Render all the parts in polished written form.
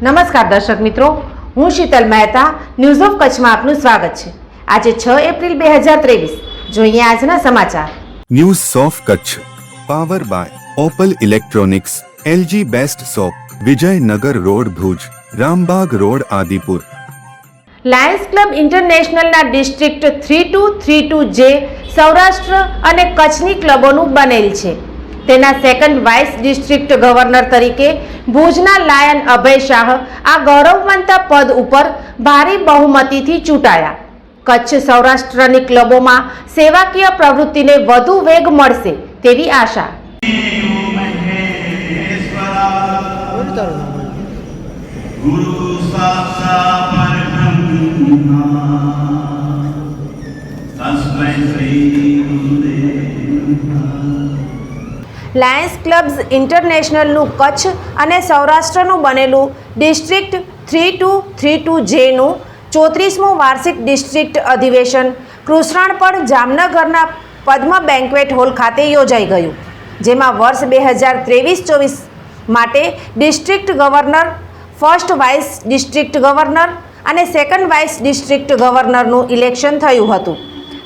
નમસ્કાર દર્શક મિત્રો, હું શીતલ મહેતા. ન્યૂઝ ઓફ કચ્છમાં આપનું સ્વાગત છે. આજે 6 એપ્રિલ 2023. જોઈએ આજના સમાચાર. News of Kutch power by Opal electronics, LG best shop, Vijaynagar road Bhuj, Rambagh road Adipur. Lions Club ઇન્ટરનેશનલના ડિસ્ટ્રિક્ટ 3232 જે સૌરાષ્ટ્ર અને કચ્છની ક્લબોનું બનેલ છે. તેના સેકન્ડ વાઇસ ડિસ્ટ્રિક્ટ ગવર્નર તરીકે ભુજના લાયન અભય શાહ આ ગૌરવવંત પદ ઉપર ભારે બહુમતીથી ચૂંટાયા. કચ્છ સૌરાષ્ટ્રની ક્લબોમાં સેવાકીય પ્રવૃત્તિને વધુ વેગ મળશે તેવી આશા. લાયન્સ ક્લબ્સ ઇન્ટરનેશનલનું કચ્છ અને સૌરાષ્ટ્રનું બનેલું ડિસ્ટ્રિક્ટ 3232 જેનું 34મું વાર્ષિક ડિસ્ટ્રિક્ટ અધિવેશન કૃષ્ણપડ જામનગરના પદ્મ બેન્ક્વેટ હોલ ખાતે યોજાઈ ગયું, જેમાં વર્ષ 2023-24 માટે district governor, first vice district governor અને સેકન્ડ વાઇસ ડિસ્ટ્રિક્ટ ગવર્નરનું ઇલેક્શન થયું હતું.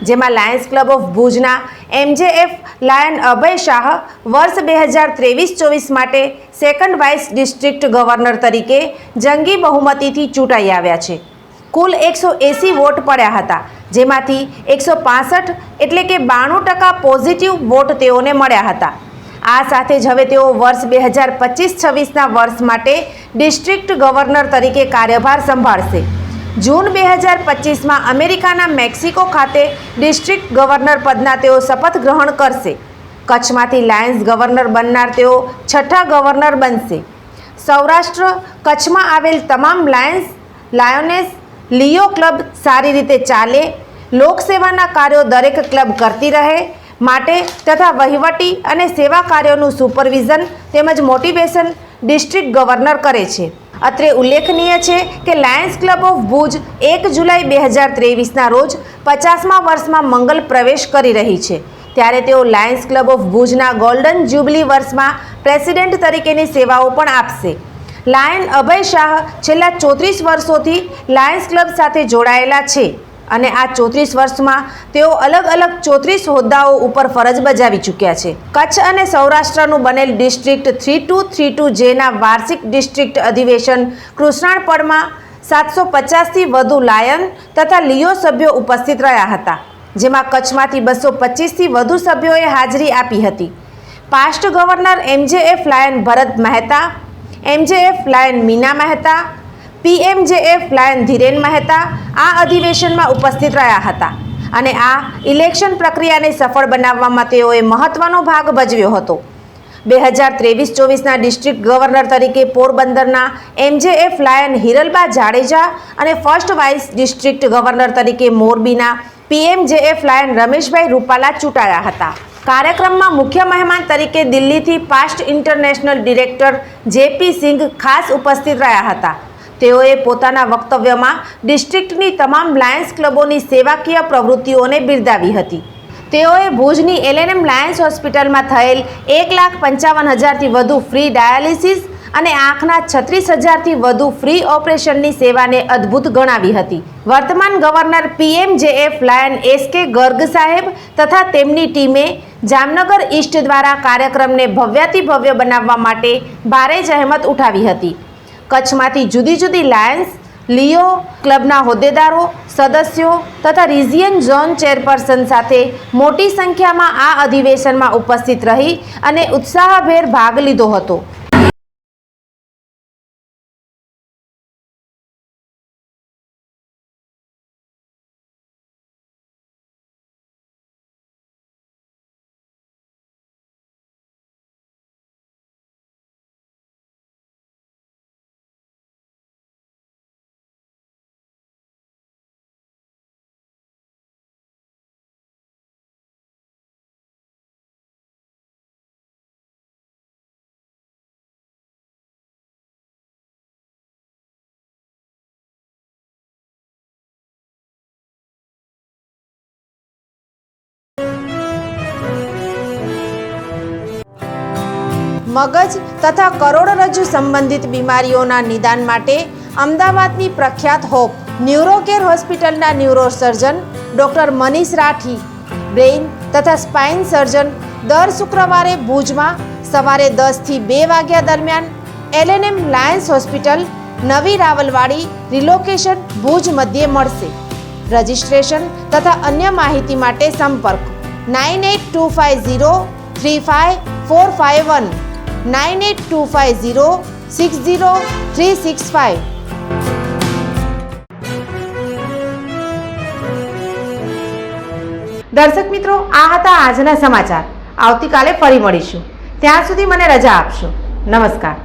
જેમાં લાયન્સ ક્લબ ઓફ ભુજના એમજેએફ લાયન અભય શાહ વર્ષ 2023-24 માટે સેકન્ડ વાઇસ ડિસ્ટ્રિક્ટ ગવર્નર તરીકે જંગી બહુમતીથી ચૂંટાઈ આવ્યા છે. કુલ 180 વોટ પડ્યા હતા, જેમાંથી 165 એટલે કે 92% પોઝિટિવ વોટ તેઓને મળ્યા હતા. આ સાથે જ હવે તેઓ વર્ષ 2025-26ના વર્ષ માટે ડિસ્ટ્રિક્ટ ગવર્નર તરીકે કાર્યભાર સંભાળશે. જૂન 2025માં અમેરિકાના મેક્સિકો ખાતે ડિસ્ટ્રિક્ટ ગવર્નર પદના તેઓ શપથ ગ્રહણ કરશે. કચ્છમાંથી લાયન્સ ગવર્નર બનનાર તેઓ છઠ્ઠા ગવર્નર બનશે. સૌરાષ્ટ્ર કચ્છમાં આવેલ તમામ લાયોનેસ લિયો ક્લબ સારી રીતે ચાલે, લોકસેવાના કાર્યો દરેક ક્લબ કરતી રહે માટે તથા વહીવટી અને સેવા કાર્યોનું સુપરવિઝન તેમજ મોટિવેશન ડિસ્ટ્રિક્ટ ગવર્નર કરે છે. અત્રે ઉલ્લેખનીય છે કે લાયન્સ ક્લબ ઓફ ભુજ 1 જુલાઈ 2023ના રોજ 50મા વર્ષમાં મંગલ પ્રવેશ કરી રહી છે. ત્યારે તેઓ લાયન્સ ક્લબ ઓફ ભુજના ગોલ્ડન જ્યુબિલી વર્ષમાં પ્રેસિડેન્ટ તરીકેની સેવાઓ પણ આપશે. લાયન અભય શાહ છેલ્લા 34 વર્ષોથી લાયન્સ ક્લબ સાથે જોડાયેલા છે અને આ 34 વર્ષમાં તેઓ અલગ અલગ 34 હોદ્દાઓ ઉપર ફરજ બજાવી ચૂક્યા છે. કચ્છ અને સૌરાષ્ટ્રનું બનેલ ડિસ્ટ્રિક્ટ 3232 જેના વાર્ષિક ડિસ્ટ્રિક્ટ અધિવેશન કૃષ્ણપડમાં 750થી વધુ લાયન તથા લિયો સભ્યો ઉપસ્થિત રહ્યા હતા, જેમાં કચ્છમાંથી 225થી વધુ સભ્યોએ હાજરી આપી હતી. Past governor MJF lion Bharat Mehta, MJF lion Meena Mehta, PMJF lion Dhiren Mehta આ અધિવેશનમાં ઉપસ્થિત રહ્યા હતા અને આ ઇલેક્શન પ્રક્રિયાને સફળ બનાવવામાં તેઓએ મહત્વનો ભાગ ભજવ્યો હતો. 2023-24ના ડિસ્ટ્રિક્ટ ગવર્નર તરીકે પોરબંદરના એમજેએફ લાયન હિરલબા જાડેજા અને ફર્સ્ટ વાઇસ ડિસ્ટ્રિક્ટ ગવર્નર તરીકે મોરબીના પીએમજેએફ લાયન રમેશભાઈ રૂપાલા ચૂંટાયા હતા. કાર્યક્રમમાં મુખ્ય મહેમાન તરીકે દિલ્હીથી past international director JP Singh ખાસ ઉપસ્થિત રહ્યા હતા. તેઓએ પોતાના વક્તવ્યમાં ડિસ્ટ્રિક્ટની તમામ લાયન્સ ક્લબોની સેવાકીય પ્રવૃત્તિઓને બિરદાવી હતી. તેઓએ ભુજની એલએનએમ લાયન્સ હોસ્પિટલમાં થયેલ 1,55,000થી વધુ ફ્રી ડાયાલિસિસ અને આંખના 36,000થી વધુ ફ્રી ઓપરેશનની સેવાને અદ્ભુત ગણાવી હતી. વર્તમાન ગવર્નર પીએમજેએફ લાયન એસકે ગર્ગ સાહેબ તથા તેમની ટીમે જામનગર ઈસ્ટ દ્વારા કાર્યક્રમને ભવ્યાતિભવ્ય બનાવવા માટે ભારે જહેમત ઉઠાવી હતી. કચ્છમાંથી જુદી જુદી લાયન્સ લિયો ક્લબના હોદ્દેદારો, સદસ્યો તથા રિજિયન ઝોન ચેરપર્સન સાથે મોટી સંખ્યામાં આ અધિવેશનમાં ઉપસ્થિત રહી અને ઉત્સાહભેર ભાગ લીધો હતો. મગજ તથા કરોડરજ્જુ સંબંધિત બીમારીઓના નિદાન માટે અમદાવાદની પ્રખ્યાત હોપ ન્યુરોકેર હોસ્પિટલના neurosurgeon doctor Manish Rathi, brain તથા સ્પાઇન સર્જન દર શુક્રવારે ભુજમાં સવારે 10 થી 2 વાગ્યા દરમિયાન LNM લાયન્સ હોસ્પિટલ, નવી રાવલવાડી, રિલોકેશન, ભુજ મધ્યે મળશે. રજિસ્ટ્રેશન તથા અન્ય માહિતી માટે સંપર્ક 9825035451 9825060365. દર્શક મિત્રો, આ હતા આજના સમાચાર. આવતીકાલે ફરી મળીશું. ત્યાં સુધી મને રજા આપશો. નમસ્કાર.